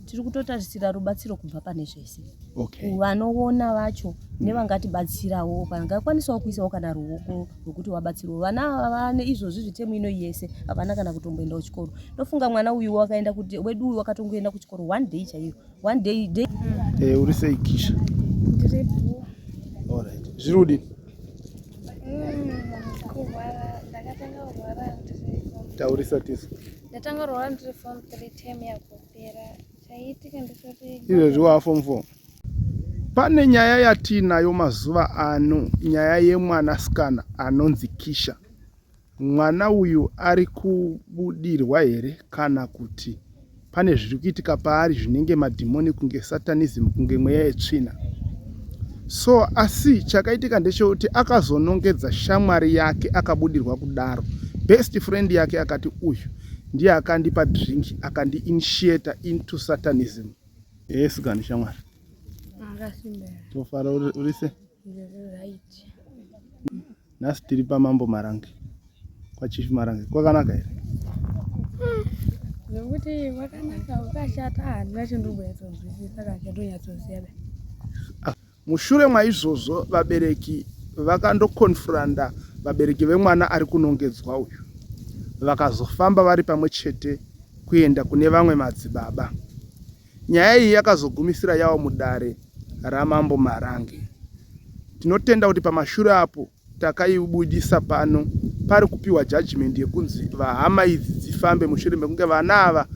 tiri kutotarisira rubatsiro kubva pane zvese. Okay. Vanoona vacho nevangatibatsirawo vangakwanisawo kuisawo kana ruoko rwokuti wabatsirwa. Vana ava vane izvozvi zvitemu ino yese havana kana kutomboenda kuchikoro. Ndofunga mwana uyu wakaenda kuti wedu uyu wakatongoenda kuchikoro one day chaiyo. One day. Uri sei Kisha? Alright. Zviri kudini? Ndakatanga kurwara Taurisa tisu. ndatanga kurwara ndiri form 3 term yakupera. Chaiitika ndechoti Izvezvi wa form 4. Pane nyaya yatinayo mazuva ano, nyaya yemwanasikana anonzi Kisha. Mwana uyu ari kubudirwa here kana kuti pane zviri kuitika paari zvinenge madhimoni kunge satanism kunge mweya yetsvina. So asi chakaitika ndechekuti akazonongedza shamwari yake akabudirwa kudaro. Best friend yake akati uyu ndiye akandipa drink akandi-initiate into satanism. Yesu kani shamwari. akasimbera. Tofara urise? Right. Nasi tiri paMambo Marange. Kwa Chief Marange. Kwakanaka here? Zvokuti wakanaka ukashata handina chandinonyatsozivisisa kana chandonyatsoziva. Mushure maizvozvo vabereki vakandokonfuranda vabereki vemwana ari kunongedzwa uyu. Vakazofamba vari pamwe chete kuenda kune vamwe madzibaba. Nyaya iyi yakazogumisira yawo mudare raMambo Marange. Tinotenda kuti pamashure apo takaibudisa pano pari kupiwa judgment yekunzi vahama idzi dzifambe mushure mekunge vana ava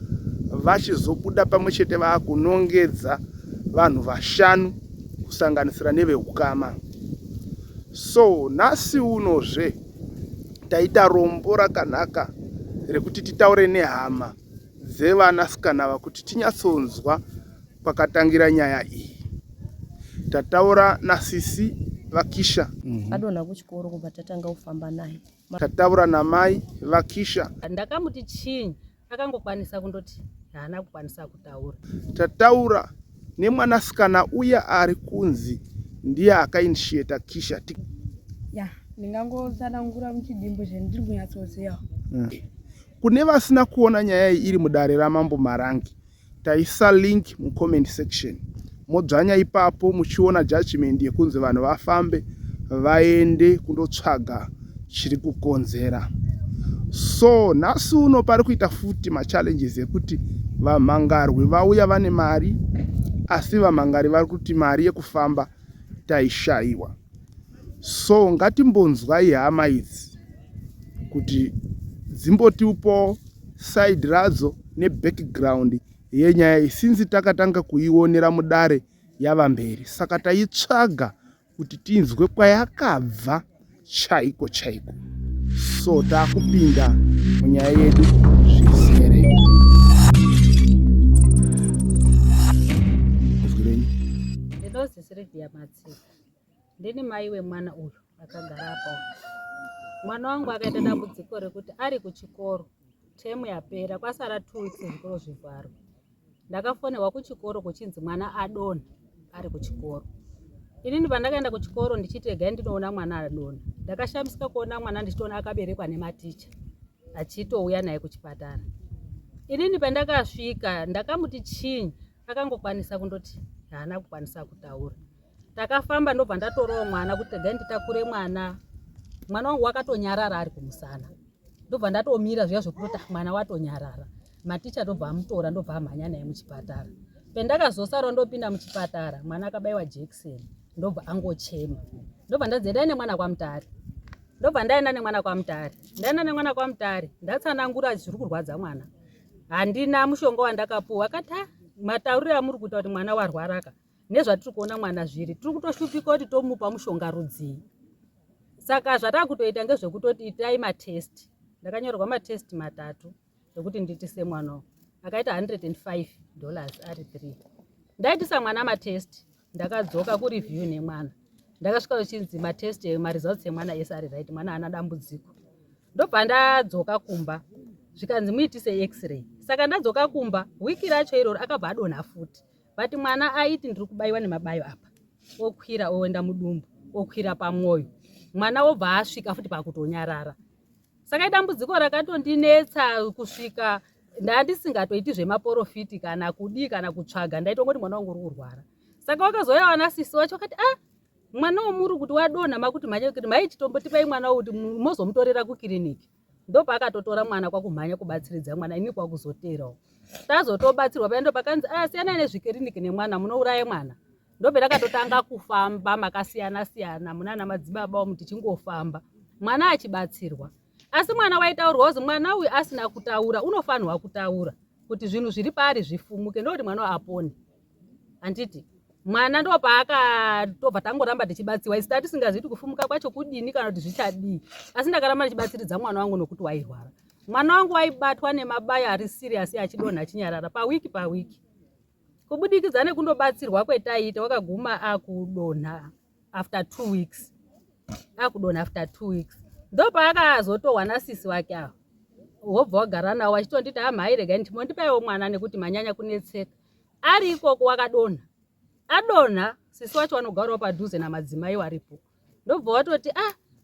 vachizobuda pamwe chete vakunongedza vanhu vashanu kusanganisira nevehukama. So nhasi unozve taita rombo rakanaka rekuti titaure nehama dzevanasikana ava kuti tinyatsonzwa pakatangira nyaya iyi. Tataura nasisi vaKisha. Adonha kuchikoro kubva tatanga kufamba naye. Tataura namai vaKisha. Ndakamuti chinyi akangokwanisa kundoti haana kukwanisa kutaura. Tataura nemwanasikana uya ari kunzi ndiye akainitiata Kisha. Ya, ndingangotsanangura muchidimbu chendiri kunyatsoziva. Kune vasina kuona nyaya iyi iri mudare raMambo Marange, taisa link mucomment section. Modzvanya ipapo muchiona judgment yekunzi vanhu vafambe vaende kundotsvaga chiri kukonzera. So nhasi uno pari kuita futi machallenges ekuti vamhangarwi vauya vane mari asi vamhangari vari kuti mari yekufamba taishayiwa. So ngatimbonzwai hama idzi kuti dzimbotiupo side radzo nebackground yenyaya iyi sinzi takatanga kuionera mudare yavamberi. Saka taitsvaga kuti tinzwe kwayakabva chaiko chaiko. So takupinda munyaya yedu zvizere. Ndinozi Sylvia Matsiko. Ndini mai wemwana uyu akagara apa. Mwana wangu akaita dambudziko rekuti ari kuchikoro temu yapera kwasara 2 weeks zvikoro zvivharwa. Ndakafonerwa kuchikoro kuchinzi mwana adonha ari kuchikoro. Inini pandakaenda kuchikoro ndichitega ndinoona mwana adonha. Ndakashamisika kuona mwana ndichitoona akaberekwa nematicha achitouya naye kuchipatara. Inini pandakasvika ndakamuti chinyi akangokwanisa kundoti haana kukwanisa kutaura. Takafamba ndobva ndatorawo mwana kuti tega nditakure mwana. Mwana wangu wakatonyarara ari kumusana. Ndobva ndatomira zviya zvekuti mwana watonyarara. Maticha ndobva amutora ndobva amhanya naye muchipatara. Pendakazosara ndopinda muchipatara mwana akabayiwa jekiseni ndobva angochema. Ndobva ndadzenda nemwana kwaMutare. Ndobva ndaenda nemwana kwaMutare. Ndaenda nemwana kwaMutare ndatsanangura zviri kurwadza mwana. Handina mushonga wandakapuwa akati mataurira muri kuita kuti mwana warwaraka. Nezvatiri kuona mwana zviri tiri kutoshupika kuti tomupa mushonga rudzii. Saka zvatakutoita ngezvekutoti itai matest. Ndakanyorerwa matest 3 ekuti nditise mwana. Akaita $105 ari 3. Ndaitisa mwana matest ndakadzoka kureview nemwana. Ndakasvika kuchinzi matest results emwana ese ari right mwana ana dambudziko. Ndobva ndadzoka kumba. Zvikanzi muitise x-ray. Saka ndadzoka kumba wiki racho iroro akabva adonha futi. But mwana aiti ndiri kubayiwa nemabayo apa. Okwira oenda mudumbu, okwira pamwoyo. Mwana obva asvika futi pakutonyarara. Saka idambudziko rakatondinetsa kusvika ndandisingatoiti zvemaprofiti kana kudii kana kutsvaga, ndaitongoti mwana wangu uri kurwara. Saka wakazouya wana sisi wacho wakati mwana womuri kuti wadonha makuti mhanye kuti maichitombotipai mwana kuti mozomutorera kukiriniki. Ndopaakatotora mwana kwakumhanya kubatsiridza mwana, ini kwakuzoterawo. Tazotobatsirwa paya ndopakanzi siyana nezvikiriniki nemwana munouraya mwana. Ndopetakatotanga kufamba makasiyana siyana munana madzibaba umu tichingofamba mwana achibatsirwa. Asi mwana waitaurirwa kuzi mwana uyu asina kutaura unofanirwa kutaura kuti zvinhu zviri paari zvifumuke ndoti mwana apone. Anditi mwana ndopaakatobva tangoramba tichibatsirwa isi tisingazivi kufumuka kwacho kudini kana kuti zvichadii. Asi ndakaramba ndichibatsiridza mwana wangu nokuti wairwara. Mwana wangu waibatwa nemabayo ari serious achidonha achinyarara pawiki. Kubudikidza nekundobatsirwa kwetaiita wakaguma akudonha after 2 weeks. Akudonha after 2 weeks. Ndopaakazotohwa nasisi wake aho. Wobva wagara nawo achitonditi mhai regai ndimondipaiwo mwana nekuti manyanya kunetseka. Ari ikoko wakadonha. Adonha sisi wacho wanogarawo padhuze namadzimai waripo. Ndobva watoti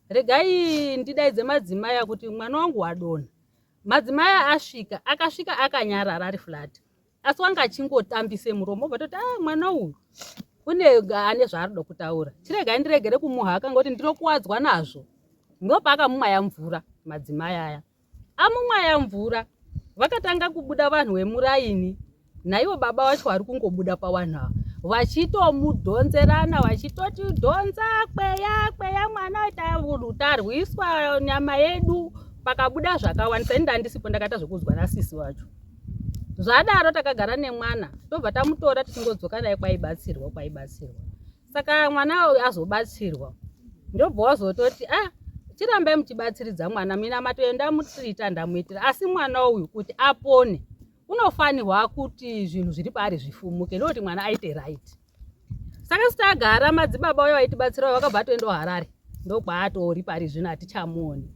regai ndidaidze madzimai kuti mwana wangu wadonha. Madzimai akasvika akanyarara ari flat. Asi wanga achingotambise muromo vatoti mwana uyu kune ane zvaarida kutaura. Chiregai ndiregere kumuhaka ngoti ndinokuwadzwa nazvo. Ndopakamumwaya mvura madzimai aya. Amumwaya mvura vakatanga kubuda vanhu vemuraini naivo baba vacho vari kungobuda pavanhu ava vachitomudhonzerana vachitoti dhonza kweya mwana tarwiswa nyama yedu. Pakabuda zvakawandisa ini ndandisipo ndakaita zvokuzwa nasisi wacho. Zvadaro takagara nemwana tobva tamutora tichingodzoka naye kwaibatsirwa. Saka mwana uyu azobatsirwa ndobva wazototi chirambai muchibatsiridza mwana mina matoenda mutrita ndamuitira. Asi mwana uyu kuti apone unofanirwa kuti zvinhu zviri paari zvifumuke ndoti mwana aite right. Saka sitagara madzibaba uyo vaitibatsirawo vakabva toenda Harare ndokwatori pari zvino hatichamuoni.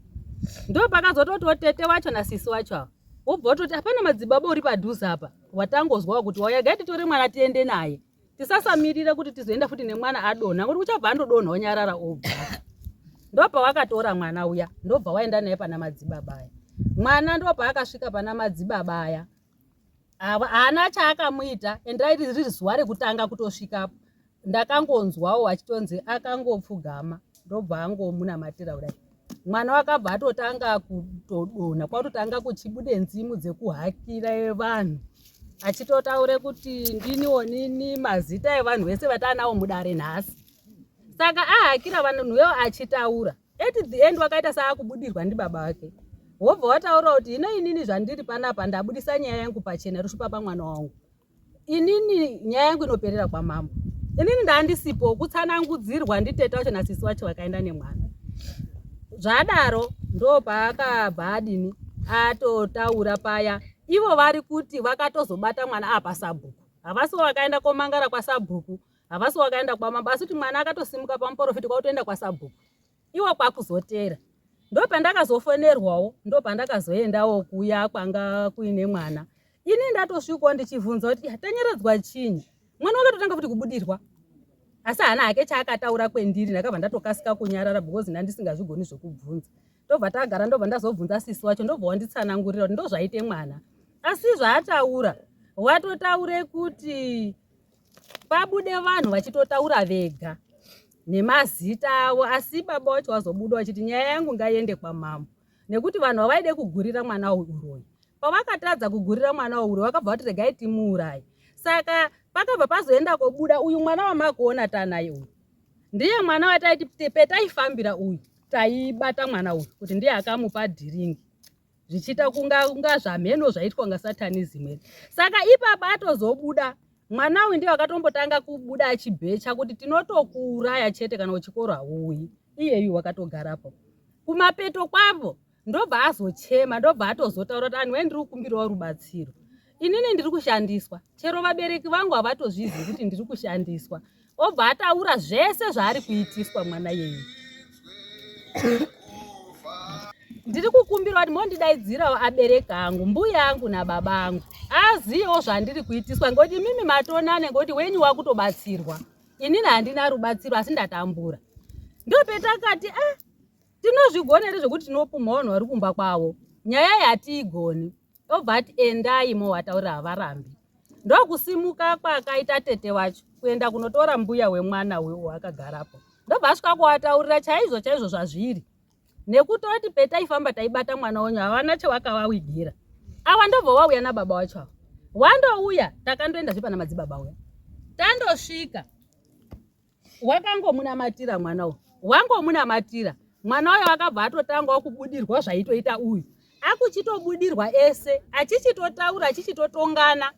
Ndopakazototi tete wacho nasisi wacho avo wobva watoti hapana madzibaba uri padhuze apa watangozwawo kuti wauya gai titore mwana tiende naye tisasamirira kuti tizoenda futi nemwana adonha ngoti uchabva andodonha onyarara obva. Ndobva wakatora mwana uya ndobva waenda naye pana madzibaba aya. Mwana ndopaakasvika pana madzibaba aya haana chaakamuita ende riri zuva rekutanga kutosvikapo. Ndakangonzwawo achitonzi akangopfugama ndobva angomunamatira kudai. Mwana wakabva atotanga kutodonha kwatotanga kuchibude nzimu dzekuhakira vanhu achitotaure kuti ndiniwo nini mazita evanhu vese vatanawo mudare nhasi. Saka ahakira vanhu wewo achitaura at the end wakaita saakubudirwa ndibaba wake. Wobva wataura kuti inini zvandiri panapa ndabudisa nyaya yangu pachena rushupa pamwana wangu. Inini nyaya yangu inoperera kwamambo. Inini ndandisipo kutsanangudzirwa nditete wacho nasisi wacho vakaenda nemwana. Zvadaro ndopaakabva adini atotaura paya. Ivo vari kuti vakatozobata mwana apa sabhuku. Havasi vakaenda komangara kwasabhuku. Havasi vakaenda kwamambo asi kuti mwana akatosimuka pamuprofiti kwautoenda kwasabhuku. Iwo kwakuzotera. Ndopandakazofonerwawo ndopandakazoendawo kuya kwanga kuine mwana. Ini ndatosvikawo ndichivhunza kuti tanyaradzwa chinyi. Mwana wakatotanga futi kubudirwa. Asi hana hake chaakataura kwendiri ndakabva ndatokasika kunyarara because ndandisingazvigoni zvokubvunza. Ndobva tagara ndobva ndazobvunza sisi wacho ndobva wanditsanangurira kuti ndozvaite mwana. Asi zvaataura watotaure kuti pabude vanhu vachitotaura vega nemazita avo. Asi baba wacho wazobuda wachiti nyaya yangu ngaiende kwamambo nekuti vanhu havaide kugurira mwana uroyi. Pavakatadza kugurira mwana uroyi vakabva vati regai timuuraye. Saka pakabva pazoenda kobuda uyu mwana wamakuona tanaye uyu ndiye mwana wataiti petaifambira uyu taibata mwana uyu kuti ndiye akamupa dhiringi zvichiita kunga zvamheno zvaitwa ngasatanism. Saka ipapa atozobuda mwana uyu ndiye wakatombotanga kubuda achibhecha kuti tinotokuuraya chete kana uchikoro hauyi. Iyeyu wakatogarapo kumapeto kwavo ndobva azochema ndobva atozotaura kuti anhu ndiri kukumbirawo rubatsiro. Inini ndiri kushandiswa chero vabereki vangu havatozvizivi kuti ndiri kushandiswa. Obva ataura zvese zvaari kuitiswa mwana yeyu. Ndiri kukumbira kuti mondidaidzirawo abereki angu mbuya angu nababa angu aziyewo zvandiri kuitiswa ngoti mimi matonane ngoti wenyu wakutobatsirwa. Inini handina rubatsiro asi ndatambura. Ndopetakati tinozvigona here zvokuti tinopumha vanhu vari kumba kwavo nyaya yatiigoni. obva ati endai mowataurira havarambi. Ndokusimuka kwakaita tete wacho kuenda kunotora mbuya wemwana uyu wakagarapo. Ndobva asvika kuvataurira chaizvo chaizvo zvazviri. Nekutoti petaifamba taibata mwana wenyu havana chewakavawigira. Ava ndobva wauya nababa wacho ava. Wandouya takandoenda zvipana madzibaba uya. Tandosvika wakangomunamatira mwana uyu. Wangomunamatira mwana uyu akabva atotangawo kubudirwa zvaitoita uyu. Akuchitobudirwa ese achichitotaura achichitotongana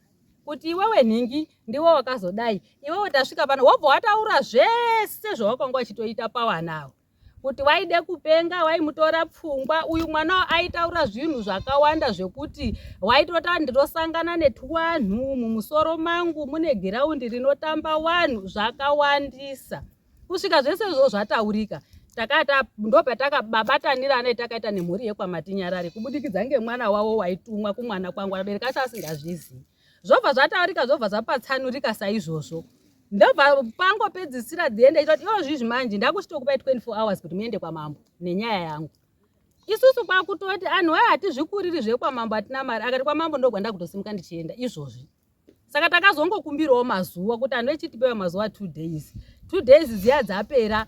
kuti iwewe nhingi ndiwe wakazodai, iwewe tasvika pano wobva wataura zvese zvawakanga uchitoita pavana ava. Kuti waide kupenga, waimutora pfungwa, uyu mwana aitaura zvinhu zvakawanda zvekuti waitota ndinosangana netuwanhu mumusoro mangu mune giraundi rinotamba wanhu zvakawandisa. Kusvika zvese izvo zvataurika takata ndopatakababatanirana takaita nemhuri yekwamatinyarare kubudikidza ngemwana wavo waitumwa kumwana kwangu abereka asingazvizivi. Zvobva zvataurika zvobva zvapatsanurika saizvozvo. Ndobva pangopedzisira dziende ichoti izvizvi manje ndakuchitokupai 24 hours kuti muende kwamambo nenyaya yangu. Isusu kwakutoti anhu waye hatizvikuriri zvekwamambo hatina mari. Akati kwamambo ndogwanda kutosimuka ndichienda izvozvi. Saka takazongokumbirawo mazuva kuti anhu echitipewa mazuva 2 days. 2 days dziya dzapera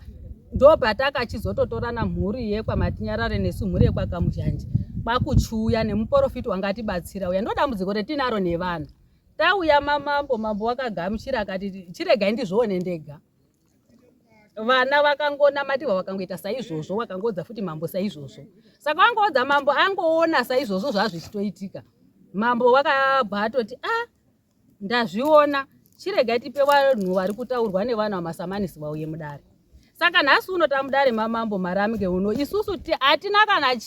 ndobva takachizototorana mhuri yekwamatinyarare nesu mhuri yekwakamushanje. Kwakuchuya nemuprofiti wangatibatsira uya ndodambudziko retinaro nevana. Tauya mambo wakagamuchira akati chiregai ndizvione ndega. Vana vakangonamatirwa vakangoita saizvozvo wakangodza futi mambo saizvozvo. Saka wangodza mambo angoona saizvozvo zvazvichitoitika. Mambo wakabva atoti ndazviona chiregai tipe vanhu vari kutaurwa nevana vamasamanisi vauye mudare. Saka nhasi uno tamudare mamambo maramge uno isusu hatina kana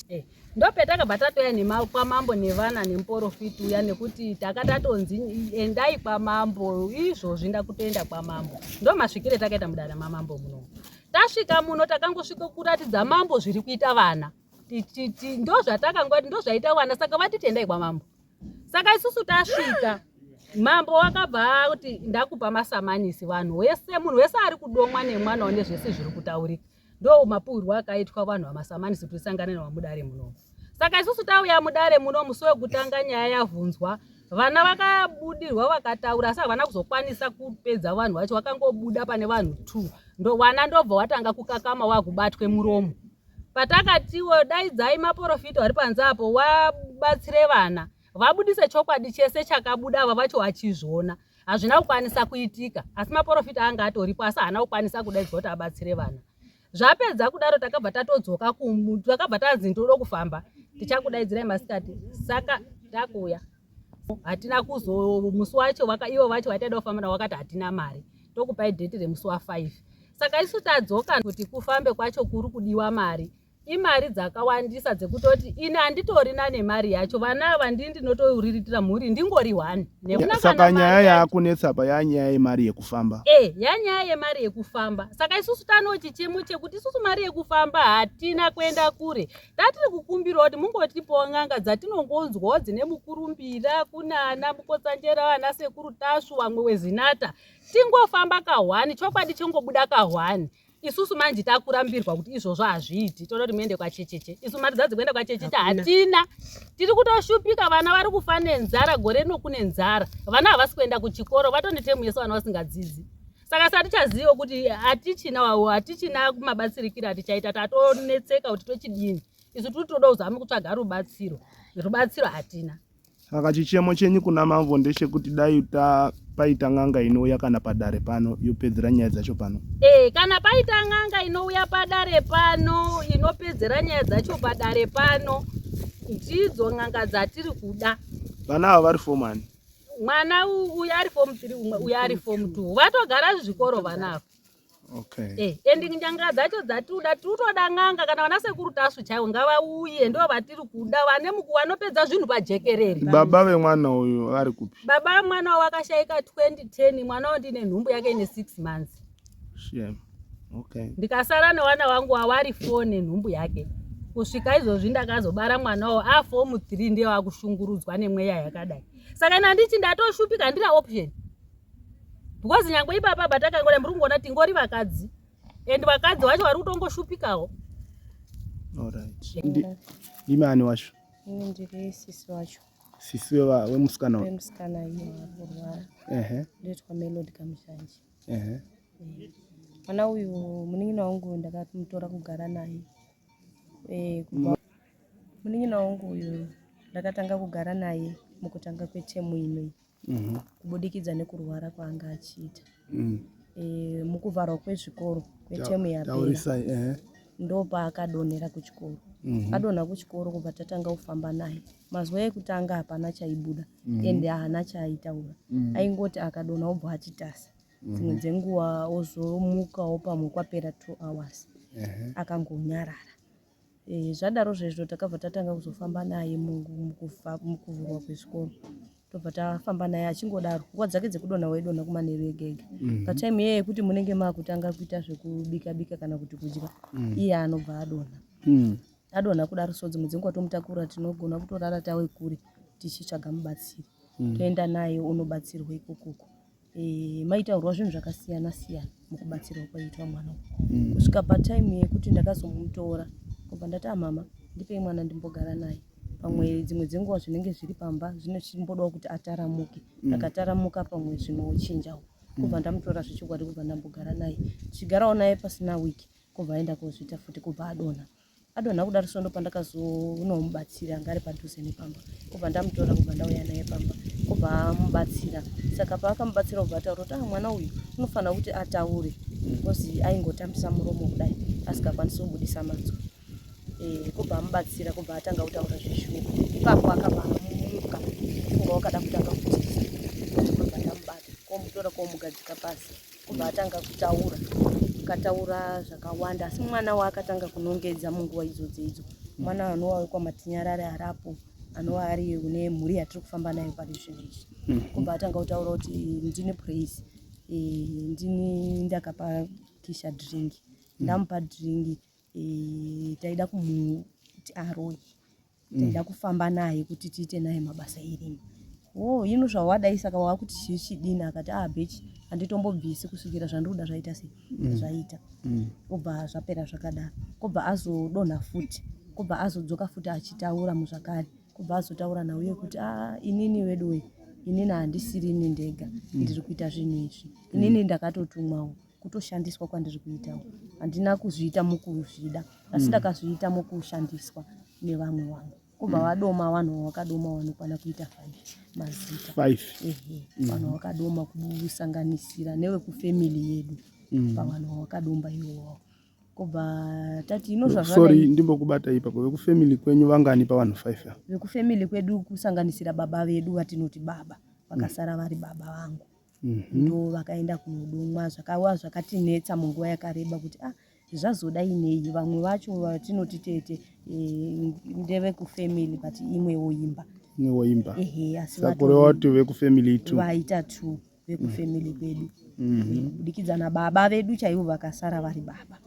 ndopetakabva tatoya kwamambo nevana nemuprofiti uya nekuti takatatonzi endai kwamambo izvozvi ndakutoenda kwamambo. Ndomasvikire takaita mudare mamambo muno. Tasvika muno takangosvika kuratidza mambo zviri kuita vana. Ndozvatakangoti ndozvaita vana saka vatiti endai kwamambo. Saka isusu tasvika mambo wakabva kuti ndakupa masamanisi vanhu wese munhu wese ari kudomwa nemwana one zvese zviri kutaurika. Ndo mapurwa akaitwa vanhu vamasamanisi kuti sangane nawo mudare muno. Saka isusu tauya mudare muno musi wekutanga nyaya yavhunzwa. Vana vakabudirwa vakataura asi havana kuzokwanisa kupedza vanhu vacho vakangobuda pane vanhu 2. Ndo wana ndobva watanga kukakama wakubatwe muromo. Patakatiwo daidzai maprofiti vari panze apo wabatsire vana. Vabudise chokwadi chese chakabuda ava vacho vachizviona. Hazvina kukwanisa kuitika asi maprofita anga atoripo asi haana kukwanisa kudaidzwa kuti abatsire vana. Zvapedza kudaro takabva tatodzoka takabva tanzi ndoda kufamba tichakudaidzirai masikati. Saka takuya hatina musi wacho ivo vacho vataida kufamba navo vakati hatina mari tokupai dheti remusi wa5. Saka isu tadzoka kuti kufambe kwacho kuri kudiwa mari. Imari dzakawandisa dzekutoti ine handitorina nemari yacho vana ava ndinotoriritira mhuri ndingori 1. Saka nyaya yakunetsa pa yanyaya yemari yekufamba. Yanyaya yemari yekufamba. Saka isusu tano chichemo chekuti isusu mari yekufamba hatina kuenda kure. Tatiri kukumbira kuti mungotipawo n'anga dzatinongonzwawo dzine mukurumbira kuna ana mukotsanjera vana sekuru tasvu vamwe wezinata. Tingofamba ka1 chokwadi chingobuda ka1. Isusu manje takurambirwa kuti izvozvo hazviiti toda kuti muende kwachecheche. Isu mari dzadzikuenda kwachecheche hatina. Tiri kutoshupika vana vari kufa nenzara gore nokune nzara. Vana havasi kuenda kuchikoro vatonditemu yesu vana vasingadzidzi. Saka satichaziva kuti hatichina kumabatsirikira atichaita tatonetseka kuti tochidini. Isu tiri toda kuzama kutsvaga rubatsiro. Rubatsiro hatina. Saka chichemo chenyu kuna mambo ndechekuti dai paita n'anga inouya kana padare pano yopedzera nyaya dzacho pano. Kana paita n'anga inouya padare pano inopedzera nyaya dzacho padare pano ndidzo n'anga dzatiri kuda. Vana ava vari form 1. Mwana uyu ari form 3 umwe uyu ari form 2. Vatogara zvikoro vana ava. Okay. Endi nyanga dzacho dzatinoda tinotoda n'anga kana vana sekuru tasu chaiwo ngavauye ndo vatiri kuda vane vanopedza zvinhu pajekerere. Baba vemwana uyu ari kupi? Baba mwana wakashayika 2010 mwana ndine nhumbu yake ine 6 months. Shame. Okay. Ndikasara newana wangu avari 4 nenhumbu yake. Kusvika izvozvi ndakazobara mwana wawo aform 3 ndiye wakushungurudzwa nemweya yakadai. Saka nandichi ndatoshupika ndina option. Because nyangwe ipapa batakangora muri kungoona tingori vakadzi. And vakadzi vacho vari kutongoshupikawo. All right. Imani wacho. Ndiri sisi wacho. sisi wemusikana wemusikana iyo arikurwara ehe ndoitwa Melody Kamushanji. ehe Mwana uyu munin'ina wangu ndakamutora kugara naye kubva munin'ina wangu uyu ndakatanga kugara naye mukutanga kwetemu inoi kubudikidza nekurwara kwaanga achiita mukuvharwa kwezvikoro kwetemu yapera ndopaakadonhera kuchikoro. Adonha kuchikoro kubva tatanga kufamba naye. Mazuva ekutanga hapana chaibuda ende haana chaaitaura, aingoti akadonha obva achitasa. Dzimwe dzenguva ozomukawo pamwe kwapera 2 hours akangonyarara. Zvadaro zvezvo takabva tatanga kuzofamba naye mukuvhurwa kwezvikoro. Tobva tafamba naye achingodaro nguva dzake dzekudonha waidonha kumanheru ega ega. Pataimu iyeyo yekuti munenge maakutanga kuita zvekubika bika kana kuti kudya, iye anobva adonha. Adonha kudaro so dzimwe dzenguva tomutakura tinogona kutorara tawe kure tichitsvaga mubatsiri. Toenda naye unobatsirwa ikokoko. Maitaurwa zvinhu zvakasiyana siyana mukubatsirwa kwaitwa mwana uyu. Kusvika pataimu yekuti ndakazomutora kubva ndati mama ndipei mwana ndimbogara naye. Pamwe dzimwe dzenguva zvinenge zviri pamba zvinechimbodawo kuti ataramuke. Akataramuka pamwe zvinochinjawo. Kubva ndamutora zvechokwadi kubva ndambogara naye. Tichigarawo naye pasina wiki kubva aenda kozviita futi kubva adonha. Adonha kudaro so ndopandakazoonamubatsira anga ari padhuze nepamba. Kubva ndamutora kubva ndauya naye pamba. Kubva amubatsira. Saka paakamubatsira kubva ataura kuti mwana uyu unofanira kuti ataure because aingotambisa muromo kudai asikakwanisi kubudisa manzwa. Kubva amubatsira kubva atanga kutaura zveshungu. Ipapo akabamuka kufunga wakada kutanga kutiza. Kubva ndamubata komutora komugadzika pasi. Kubva atanga kutaura. Akataura zvakawanda asi mwana waakatanga kunongedza munguva idzodzo idzo. Mwana anova kwamatinyarare arapo anova ari une mhuri yatiri kufamba nayo pari zvino izvi. Kubva atanga kutaura kuti ndine praise, ndakapa Kisha drink, ndamupa drink, taida kumuti aroyi, taida kufamba naye kuti tiite naye mabasa erimi. Hino zvawadai saka wakuti chidini akati bhechi handitombobvisi kusvikira zvandoda zvaita sei zvaita. Kubva zvapera zvakadaro. Kubva azodonha futi. Kubva azodzoka futi achitaura muzvakare. Kubva azotaura nauye kuti inini wedu inini handisirini ndega ndiri kuita zvinhu izvi. Inini ndakatotumwawo kutoshandiswa kwandiri kuitawo. Handina kuzviita mukuzvida asi ndakazviita mukushandiswa nevamwe vangu. Kubva vadoma vanhu vakadoma vanokwana kuita 5 mazita. Vanhu vakadoma kusanganisira nevekufemili yedu pavanhu vakadomba ivowo. Kubva tati sorry ndimbokubata ipapo vekufemili kwenyu vangani pavanhu 5? Vekufemili kwedu kusanganisira baba vedu vatinoti baba vakasara vari baba vangu. Ndo vakaenda kunodomwa zvakawa zvakatinetsa munguva yakareba kuti zvazodai nei. Vamwe vacho vatinoti tete ndevekufemili but imwewo imba. Sakore wati vekufemili 2 vaita 2 vekufemili kwedu. Kubudikidza nababa vedu chaivo vakasara vari baba.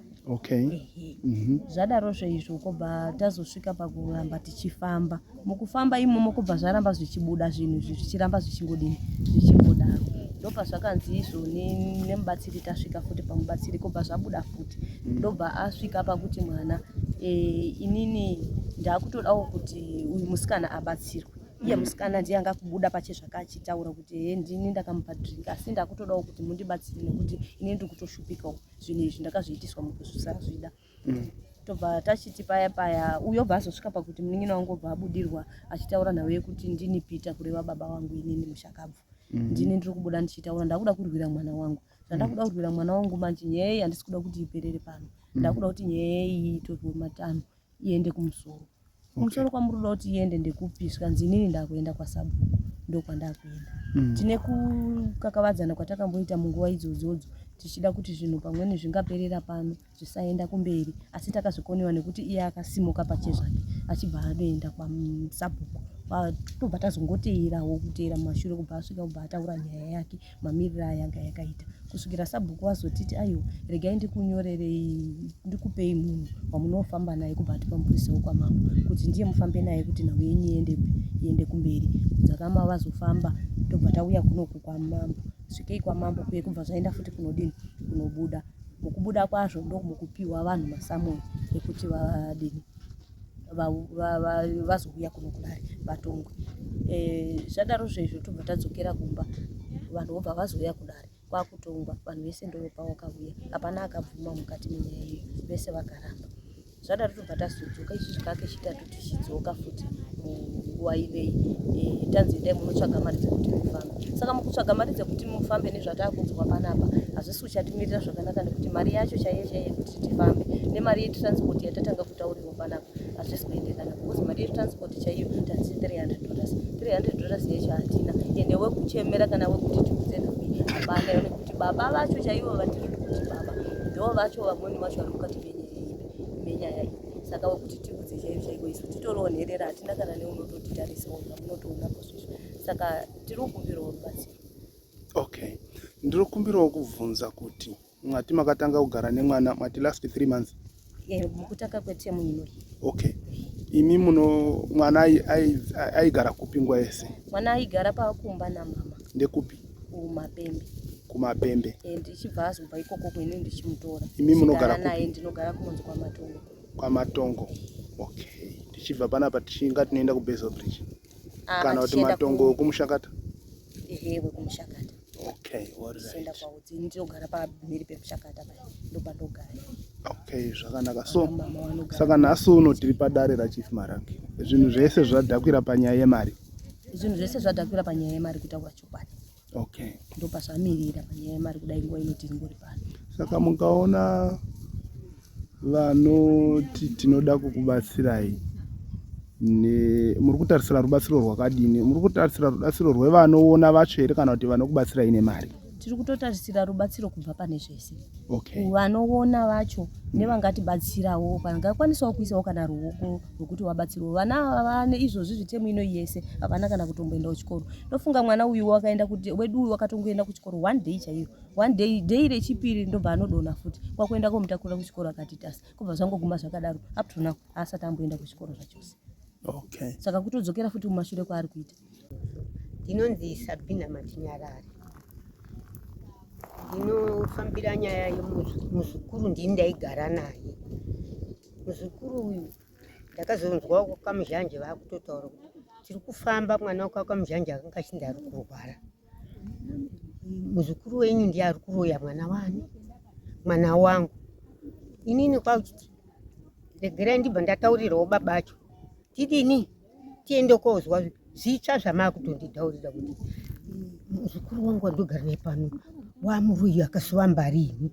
Zvadaro zveizvo kubva tazosvika pakuramba tichifamba. Mukufamba imomo kubva zvaramba zvichibuda zvinhu zvichiramba zvichingodini zvichimbodaro. Ndobva zvakanzi izvo nemubatsiri tasvika futi pamubatsiri kubva zvabuda futi. Ndobva asvika pakuti mwana inini ndakutodawo kuti uyu musikana abatsirwe. Iye musikana ndiye anga kubuda pachezvaka achitaura kuti ndini ndakamupa drink asi ndakutodawo kuti mundibatsire nekuti inini ndiri kutoshupikawo zvinhu izvi ndakazviitiswa mukuzvisazvida. Tobva tachiti paya paya uyo obva azosvika pakuti munin'ina wangu obva abudirwa achitaura naye kuti ndini Peter kureva baba wangu inini mushakabvu. Ndini ndiri kubuda ndichitaura ndakuda kurwira mwana wangu. Zvandakuda kurwira mwana wangu manje nyaya iyi handisi kuda kuti iperere pano. Ndakuda kuti nyaya iyi itorwe matano iende kumusoro. Kumusoro kwamuri kuda kuti iende ndekupiswa nzinini ndakuenda kwaSabhuku ndokwandakuenda. Tine kukakavadzana kwatakamboita munguva idzodzo tichida kuti zvinhu pamweni zvingaperera pano zvisaenda kumberi asi takazvikoniwa nekuti iye akasimuka pachezvake achibva adoenda kwaSabhuku. Tobva tazongoteerawo kuteera mumashure kubva asvika kubva ataura nyaya yake mamiriro ayanga yakaita. Kusvikira Sabhuku azotiti aiwa regai ndikunyorerei ndikupei munhu wamunofamba naye kubva atipa mupurisawo kwamambo kuti ndiye mufambe naye kuti nhau yenyu iende kumberi. Dzakama vazofamba tobva tauya kunoku kwamambo. Svikei kwamambo kuye kubva zvaenda futi kunodini kunobuda. Mukubuda kwazvo ndomukupiwa vanhu masamoni ekuti vadini vazouya kuno kudare vatongwe. Zvadaro zvezvo tobva tadzokera kumba, vanhu vobva vazouya kudare kwakutongwa, vanhu vese ndoropa wakauya, hapana akabvuma mukati menyaya iyo, vese vakaramba. Zvadaro tobva tazodzoka ichi chikake chitatu tichidzoka futi munguva inei, tanzi dai munotsvaga mari dzekuti mufambe. Saka mukutsvaga mari dzekuti mufambe nezvatakunzwa panapa hazvisi kuchatimirira zvakanaka, nekuti mari yacho chaiyo chaiyo kuti tifambe nemari yetransport yatatanga kutaurirwa panapa hazvisi kuenderana, because mari yetransport chaiyo tanzi $300 yacho hatina, ende wekuchemera kana wekuti tiudze nhumbi hapana, nekuti baba vacho chaivo vatiri kuti baba ndo vacho vamweni vacho vari mukati menyaya iyi. Saka wekuti tiudze chaiyo chaiyo isu titoriwo nherera, hatina kana neunototitarisawo munotoonako zvizvo. Saka tiri kukumbirawo rubatsiro. Okay, ndiri kukumbirawo kubvunza kuti mwati makatanga kugara nemwana mwati last 3 months? Mukutanga kwetemu inoi. Okay, imi mwana aigara kupi nguva yese? Mwana aigara pakumba namama. Ndekupi? Kumapembe. Kumapembe. Ndichibva azobva ikoko kwene ndichimutora. Imi munogara naye ndinogara kunonzi kwaMatongo. KwaMatongo. Okay, tichibva panapa tichinga tinoenda kuBasil Bridge kana kuti Matongo kumushakata? Ehewe kumushakata. Okay, all right. Senda kwaudzi ndinogara pamhiri pemushakata paya, ndopandogara. Okay, zvakanaka. So saka nhasi uno tiri padare raChief Maraki, zvinhu zvese zvadhakwira panyaya yemari? Zvinhu zvese zvadhakwira panyaya yemari, kutaura chokwadi. Okay, ndopazvamirira panyaya yemari kudai nguva inoti ngori pano. Saka mukaona vanoti tinoda kukubatsirai, muri kutarisira rubatsiro rwakadini? Muri kutarisira rubatsiro rwevanoona vacho here kana kuti vanokubatsirai nemari? Tiri kutotarisira rubatsiro kubva pane zvese. Okay. Vanoona vacho nevangatibatsirawo, vangakwanisawo kuisawo kana ruoko rwokuti wabatsirwa. Vana vane izvozvi zvitemu inoi yese havana kana kutomboendawo chikoro. Ndofunga mwana uyu wakaenda kuti wedu uyu wakatongoenda kuchikoro one day chaiyo, one day rechipiri ndobva anodona futi kwakuenda komutakura kuchikoro akati tasi, kubva zvangoguma zvakadaro up to now asati amboenda kuchikoro zvachose. Okay. Saka kutodzokera futi mumashure kwaari kuita. Ndinonzi Sabina Matinyarari, ndinofambira nyaya yemuzukuru ndini ndaigara naye. Muzukuru uyu ndakazonzwa kaMuzhanje vakutotaura kuti tiri kufamba mwana wakaMuzhanje akanga achinzi ari kurwara. Muzukuru wenyu ndiye ari kuroya mwana wangu. Inini kwauchiti regerai ndibva ndataurirawo babacho tidini tiende kozwa zvitsva zvamakutonditaurira kuti muzukuru wangu wandogara naye pano wamuroyi akasiwa mbarini.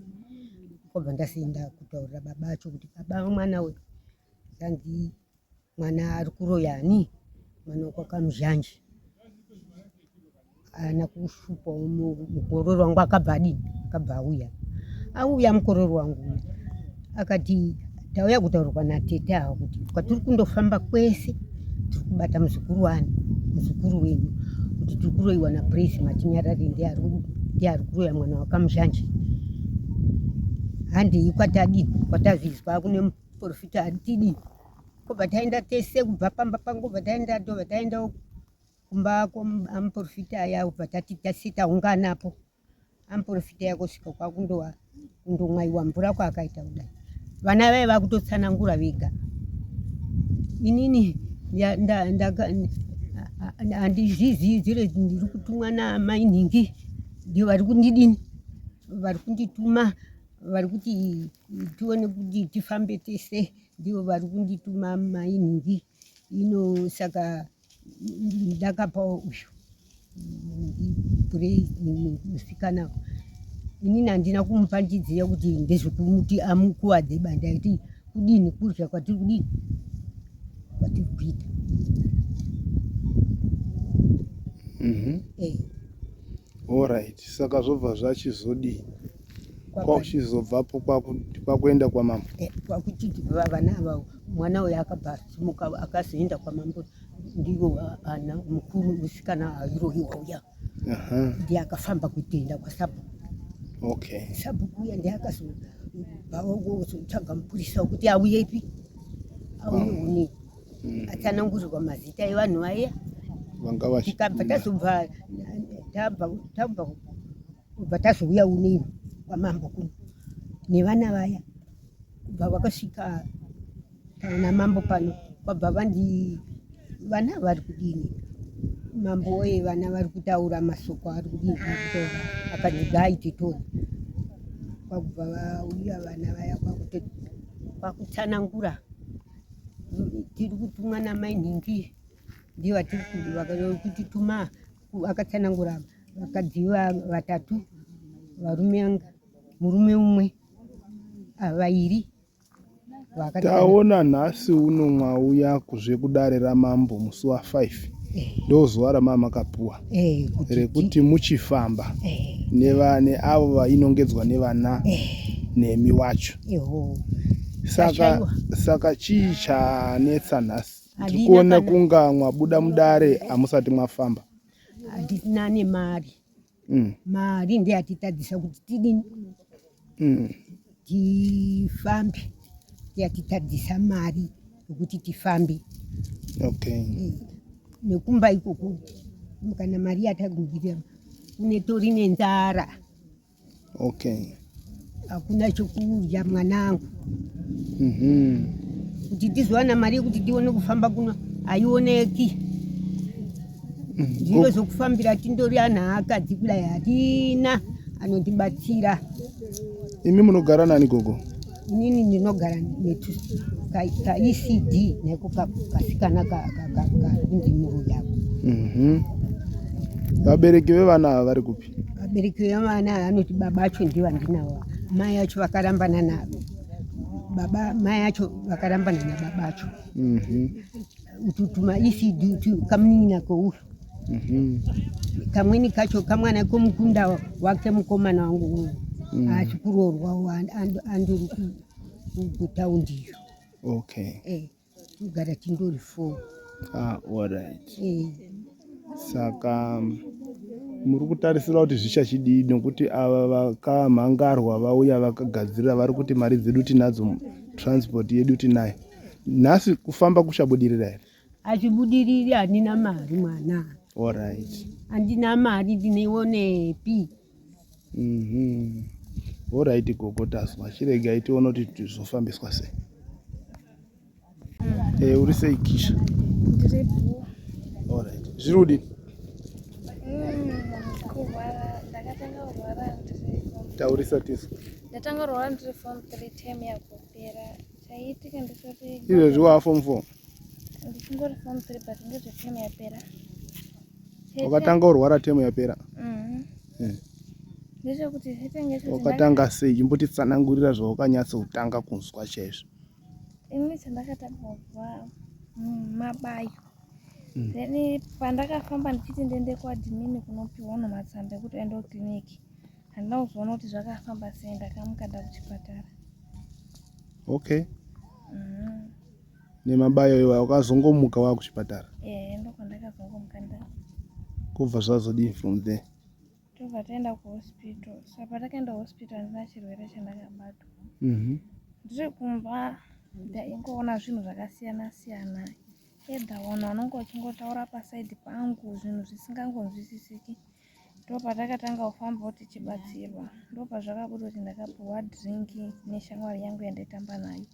Kobva ndasienda kutaurira babacho kuti baba mwana we zanzi mwana ari kuroyani, mwana wakaMuzhanje ana kushupa mukororo wangu akabva auya mukororo wangu akati tauya kutaurirwa natete awo kuti kwatiri kundofamba kwese tiri kubata muzukuru wenyu kuti tiri kuroyiwa naPraise Matinyarari ndiye ari kuroya mwana wakaMuzhanje. Handei kwatadini kwatazizwa kune muprofita atidini, kobva taenda tese kubva pamba pangu bva taenda kumba amuprofita aya ubva tati tase taunganapo amuprofita yakosvika kwakundomwaiwa mvura kwaakaita kudai. Vana vai vakutotsanangura vega. Inini handizvizii dzire ndiri kutumwa naamai nhingi ndio vari kundidini, vari kundituma, vari kuti tione kuti tifambe tese, ndio vari kundituma mai nhingi. Ino saka ndakapa uyu musikana inini handina kumupa ndidziya kuti ndezvekumuti amukuwadze banda iti kudini kurya kwatiri kudini kwatiri kuita. Alright, saka zvobva zvachizodii kwachizobvapo kwakuenda kwamambo? Kwakuti vana ava mwana uyu akabva asimuka akazoenda kwamambo, ndivo ana mukuru musikana airoyiwa uya ndiye akafamba kutoenda kwaSabhuku. Okay. Sabhuku uya ndiye akazotsvaga mupurisa wekuti auyepi auyeoni atsanangurirwa mazita evanhu vaya. Tikabva tazobva tazouya uneino kwamambo kuno nevana vaya kubva vakasvika pana mambo pano kwabva vana vari kudini mambo oye vana vari kutaura masoko ari kudini kutaura akanigai titori kwakubva vauya vana vaya kwakutsanangura tiri kutumwa namai nhingi ndivo vatiri kutituma vakatsanangura vakadzi vatatu murume umwe vairi taona nhasi uno mwauya kuzvekudare ramambo musi wa5 ndozuva ramakapua rekuti muchifamba neavo vainongedzwa nevana nemi wacho. Saka chii chanetsa nhasi? Tikuona kunga mwabuda mudare hamusati mwafamba. Hatina nemari. Mari ndiye yatitadzisa kuti tidini tifambe, yatitadzisa mari yokuti tifambe. Nekumba ikoko kana mari yatagungirira kunetori nenzara. Hakuna chokudya mwanangu. Kuti tizowana mari yekuti tione kufamba kuno haioneki. Zviro zvokufambira tindori anhu akadzi kudai hatina anotibatsira. Imi munogara nani gogo? Inini ndinogara netu kaECD neko kasikana kunzi muru yako. Vabereki vevana ava vari kupi? Vabereki vevana anoti baba acho ndivo andinawo. Mai acho vakarambana navo. Mai acho vakarambana nababa acho. Ututuma ECD kamunin'ina kouyu. Kamweni kacho kamwana komukunda wake mukomana wangu uyu. Asi kuroorwa andori kutaundiyo. Tugara tindori 4. Alright. Saka muri kutarisira kuti zvichachidii nokuti ava vakamhangarwa vauya vakagadzirira vari kuti mari dzedu tinadzo, transport yedu tinayo. Nhasi kufamba kuchabudirira here? Hachibudiriri, handina mari mwana. Alright. Handina mari ndineiwonepi. Alright gogo, tazwa. Chiregai tione kuti tizofambiswa sei. Uri sei Kisha? Ndiripo. Alright. Zviri kudini? Kurwara, ndakatanga kurwara ndiri. Taurisa tisu. Ndatanga kurwara ndiri form 3 term yakupera. Chaitika ndisati Izvezvi wa form 4? Ndichingori form 3 but ndizve term yapera. Wakatanga kurwara term yapera? Ndechekuti zvitenge wakatanga sei? Chimbotitsanangurira zvawakanyatsoutanga kunzwa chaizvo. Ini chandakatanga kubva mabayo. Then pandakafamba ndichiti ndiende kuadhimini kunopiwa matsamba ekuti aende kukiriniki. Handina kuzoona kuti zvakafamba sei, ndakamuka nda kuchipatara. Nemabayo iwayo wakazongomuka wa kuchipatara? Ndokwandakazongomuka nda. Kubva zvazodii from there? Tobva taenda kuhospital. Saka patakaenda kuhospital handina chirwere chandakabatwa. Ndiri kumba ndaingoona zvinhu zvakasiyana siyana. Vanhu vanonga vachingotaura pasaidhi pangu zvinhu zvisingangonzwisisiki. Ndopatakatanga kufamba tichibatsirwa. Ndopazvakabuda kuti ndakapuwa dhingi neshamwari yangu yandaitamba nayo.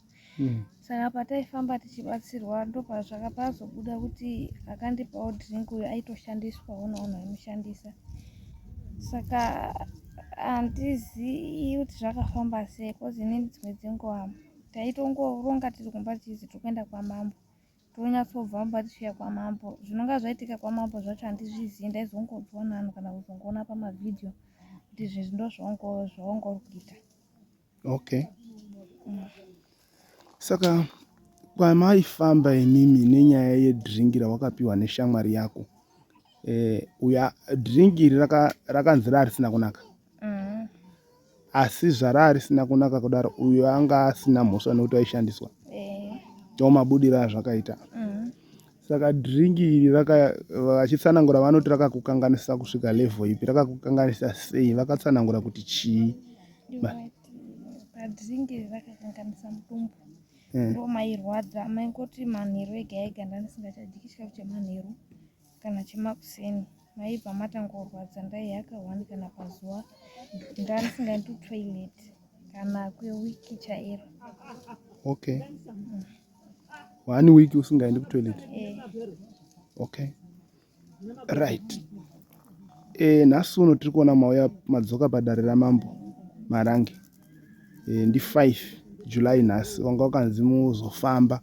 Saka pataifamba tichibatsirwa ndopazvakazobuda kuti akandipawo dhingi uyo aitoshandiswawo navanhu vaimushandisa. Saka handizii kuti zvakafamba sei, kozi inini dzimwe dzenguva taitongoronga tiri kumba tichizi tokuenda kwamambo. Tonyatsobva mumba tichiuya kwamambo. Zvinonga zvaitika kwamambo zvacho handizvizii, ndaizongodzwa navanhu kana kuzongoona pamavhidhiyo kuti izvi ndo zvaunga uri kuita. Saka kwamaifamba imimi nenyaya yedhiringi rawakapiwa neshamwari yako, uya dhiringi iri rakanzi risina kunaka. Asi zvara risina kunaka kudaro, uyo anga asina mhosva nokuti aishandiswa. Ndomabudira zvakaita. Saka dhiringi iri vachitsanangura vanoti rakakukanganisa kusvika level ipi, rakakukanganisa sei, vakatsanangura kuti chii? Padhiringi rakakanganisa mutumbu. Ndo mairwadza, maingoti manheru ega ega ndandisingachadyi chikafu chemanheru kana chemakuseni. Maibva matangorwadza ndaihaka 1 kana pazuva. Ndandisingaendi kutoilet kana kwewiki chairo. 1 week usingaendi kutoilet. Eh, Okay, right. Nhasi uno tiri kuona mauya madzoka padare ramambo Marange. Ndi 5 July nhasi, wanga wakanzi muzofamba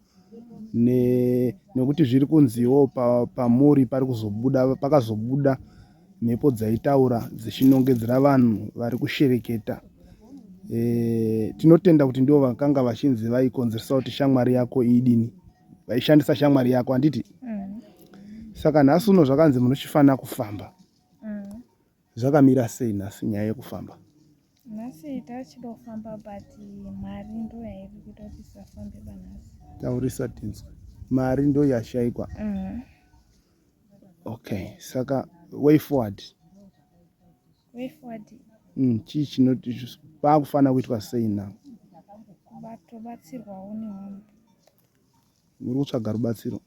nekuti zviri kunziwo pamuri pakazobuda mhepo dzaitaura dzichinongedzera vanhu vari kushereketa. Tinotenda kuti ndivo vakanga vachinzi vaikonzeresa kuti shamwari yako idini, vaishandisa shamwari yako, handiti? Saka nhasi uno zvakanzi munochifanira kufamba. Zvakamira sei nhasi nyaya yekufamba? nhasi tachida kufamba but mari ndo yairi kuita kuti tisafambe banhasi. Taurisa tinzwe, mari ndo yashaikwa. Okay, saka way forward chii chinoti pakufanira kuitwa sei now? Tobatsirwawo nevamwe. Muri kutsvaga rubatsiro?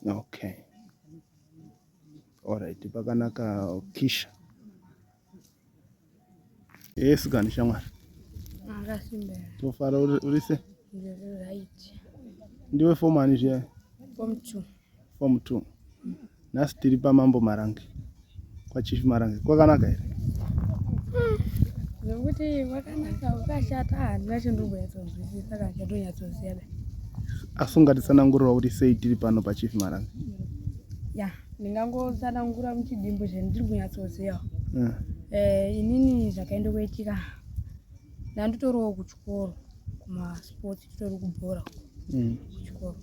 Okay, alright, pakanaka. Kisha sikani shamwari Akasimbera. tofara urise Ndiri right. ndiwe fomani zviya? Form 2. Nhasi tiri pamambo Marange, kwachief Marange. Kwakanaka here? Nekuti wakanaka ukashata handina chandinonyatsonzwisisa kana chandonyatsoziva. Asi ungatitsanangurira kuti sei tiri pano pachief Marange? Ya, ndingangotsanangura muchidimbo zvendiri kunyatsoziva. Inini zvakaenda kuitika ndanditoriwo kuchikoro kumasports, titori kubhora kuchikoro.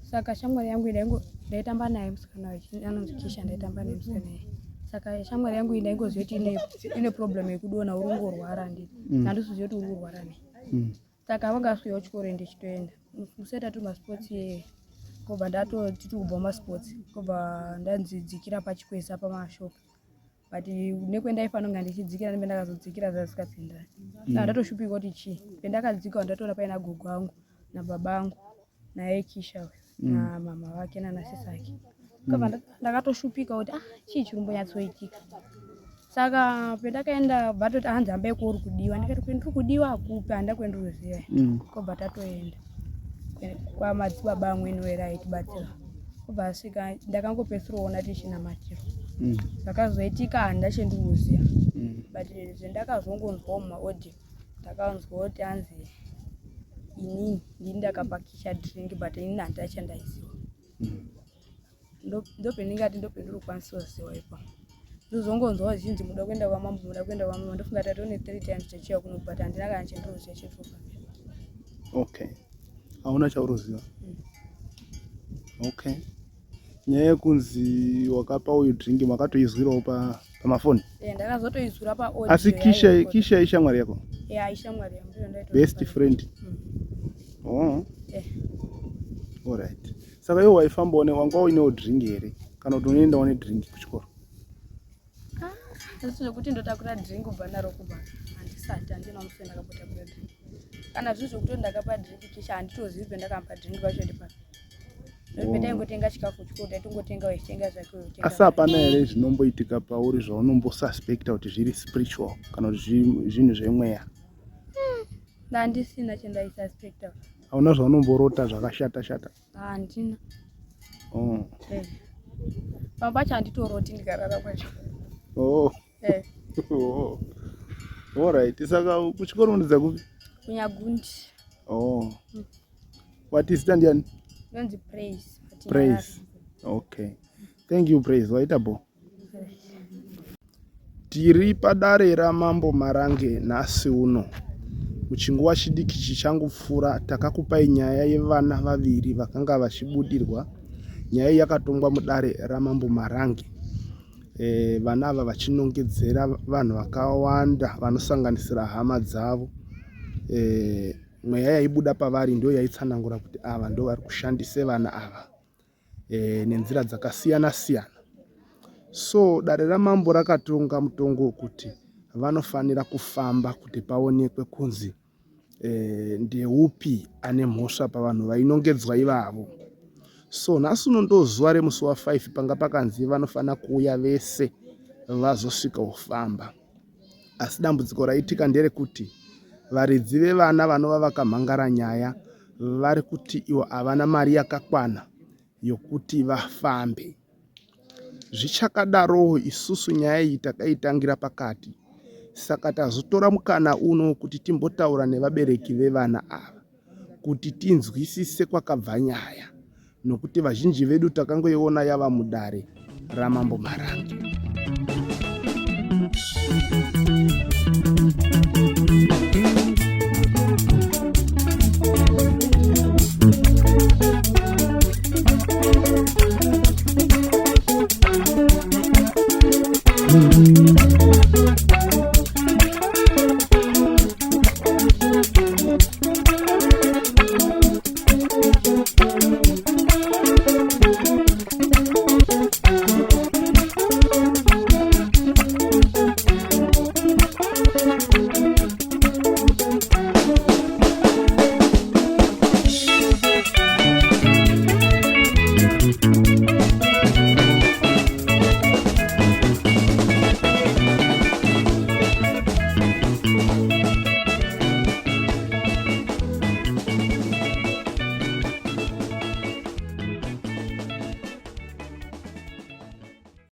Saka shamwari yangu ndaitamba naye musikana anonzi Kisha, ndaitamba naye musikana naye. Saka shamwari yangu ndaingoziva kuti ine problem yekudonha, uri kungorwara ndini. Handisiziva kuti uri kurwara nei. Saka vakaswirawo chikoro ndichitoenda. Museta turi masports kobva ndatoti kubva masports kobva ndanzidzikira pachikwesa pamashopu. But nekwendaifanira kunge ndichidzikira ndimbe ndakazodzikira zvasikapindani. Saka ndatoshupika kuti chii. Pendakadzika ndatoona paina gogo angu nababa angu naye Kisha na mama vake nanasisi ake. Kobva ndakatoshupika kuti chii chiri kumbonyatsoitika. Saka pendakaenda vatoti hanzi hambai kouri kudiwa. Ndikati kwendiri kudiwa akupi, handa kwendinoziva. Kobva tatoenda kwamadzibaba amweni were aitibatsira. Kobva asvika ndakangopedzisira kuona tichinamatiro. Zvakazoitika handina chandinoziva. But zvendakazongonzwawo mumaaudio ndakanzwa kuti hanzi inini ndini ndakapa Kisha drink but inini handina chandaiziva. Ndopendingati ndopendiri kukwanisa kuziva ipapo. Ndozongonzwawo zhinji muda kuenda kwamambo, muda kuenda kwamambo. Ndofunga kuti one 3 times tichiuya kuno but handina kana chandinoziva chirikufambira. Okay, hauna chauroziva? Okay. Nyaya yekunzi wakapa uyu drink makatoizwirawo pamafoni? Ndakazotoizwira paaudio. Asi Kisha ishamwari yako? Ishamwari yangu. Best friend? Alright. Saka iwe waifambawo wanga uinewo drink here kana kuti unoendawo nedrink kuchikoro? Asi zvokuti ndotakura drink kubva naro kubva handisati, handina musi ndakapotakura drink. Kana zviri zvokuti ndakapa drink Kisha handitozivi pendakampa drink pacho ndipapo. Pendaingotenga chikafu chikoro ndaitongotenga wechitenga zvake. Asi hapana here zvinomboitika pauri zvaunombosuspecta kuti zviri spiritual kana kuti zvinhu zvemweya? Handisina chandaisuspecta. Hauna zvaunomborota zvakashata? Handina. Pamwe pacho handitoroti ndikarara kwacho. Alright. Saka kuchikoro unodza kupi? Kunyagundi. What is stand yani? Nonzi Praise. Okay. Thank you Praise. Waita bo. Tiri padare ramambo Marange nhasi uno. Muchinguva chidiki chichangopfuura takakupai nyaya yevana vaviri vakanga vachibudirwa. Nyaya yakatongwa mudare ramambo Marange. Vana ava vachinongedzera vanhu vakawanda vanosanganisira hama dzavo. Mweya yaibuda pavari ndio yaitsanangura kuti ava ndo vari kushandise vana ava nenzira dzakasiyana siyana. So dare ramambo rakatonga mutongo wekuti vanofanira kufamba kuti paonekwe kunzi ndeupi ane mhosva pavanhu vainongedzwa ivavo. So nhasi uno ndo zuva remusi wa5 panga pakanzi vanofanira kuuya vese vazosvika kufamba. Asi dambudziko raitika nderekuti varidzi vevana vanova vakamhangara nyaya vari kuti ivo havana mari yakakwana yokuti vafambe. Zvichakadarowo isusu nyaya iyi takaitangira pakati, saka tazotora mukana uno kuti timbotaura nevabereki vevana ava kuti tinzwisise kwakabva nyaya, nokuti vazhinji vedu takangoiona yava mudare ramambo Marange.